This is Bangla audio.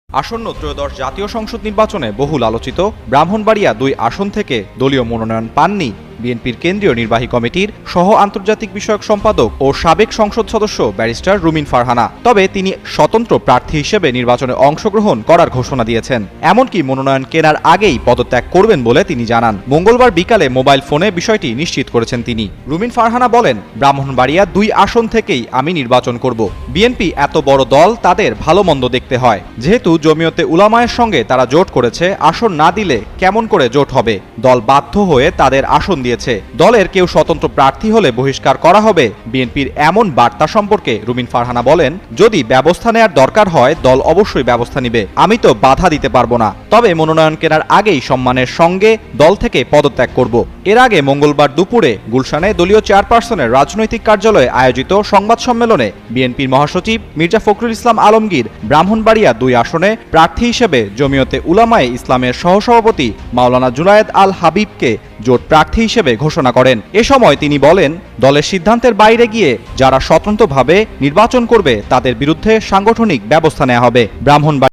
আসন্ন ত্রয়োদশ জাতীয় সংসদ নির্বাচনে বহুল আলোচিত ব্রাহ্মণবাড়িয়া ২ আসন থেকে দলীয় মনোনয়ন পাননি বিএনপির কেন্দ্রীয় নির্বাহী কমিটির সহ আন্তর্জাতিক বিষয়ক সম্পাদক ও সাবেক সংসদ সদস্য ব্যারিস্টার রুমিন ফারহানা। তবে তিনি স্বতন্ত্র প্রার্থী হিসেবে নির্বাচনে অংশগ্রহণ করার ঘোষণা দিয়েছেন। এমনকি মনোনয়ন কেনার আগেই পদত্যাগ করবেন বলে তিনি জানান। মঙ্গলবার বিকালে মোবাইল ফোনে বিষয়টি নিশ্চিত করেছেন তিনি। রুমিন ফারহানা বলেন, ব্রাহ্মণবাড়িয়া ২ আসন থেকেই আমি নির্বাচন করব। বিএনপি এত বড় দল, তাদের ভালো মন্দ দেখতে হয়। যেহেতু জমিয়তে উলামায়ের সঙ্গে তারা জোট করেছে, আসন না দিলে কেমন করে জোট হবে? দল বাধ্য হয়ে তাদের আসন দিয়েছে। দলের কেউ স্বতন্ত্র প্রার্থী হলে বহিষ্কার করা হবে। বিএনপির এমন বার্তা সম্পর্কে রুমিন ফারহানা বলেন, যদি ব্যবস্থা নেওয়ার দরকার হয় দল অবশ্যই ব্যবস্থা নিবে, আমি তো বাধা দিতে পারবো না। তবে মনোনয়ন কেনার আগেই সম্মানের সঙ্গে দল থেকে পদত্যাগ করব। এর আগে মঙ্গলবার দুপুরে গুলশানে দলীয় চেয়ারপারসনের রাজনৈতিক কার্যালয়ে আয়োজিত সংবাদ সম্মেলনে বিএনপির মহাসচিব মির্জা ফখরুল ইসলাম আলমগীর ব্রাহ্মণবাড়িয়া ২ আসনে প্রার্থী হিসেবে জমিয়তে উলামায়ে ইসলামের সহসভাপতি মাওলানা জুনায়েদ আল হাবিবকে জোট প্রার্থী হিসেবে ঘোষণা করেন। এ সময় তিনি বলেন, দলের সিদ্ধান্তের বাইরে গিয়ে যারা স্বতন্ত্রভাবে নির্বাচন করবে তাদের বিরুদ্ধে সাংগঠনিক ব্যবস্থা নেওয়া হবে। ব্রাহ্মণবাড়িয়া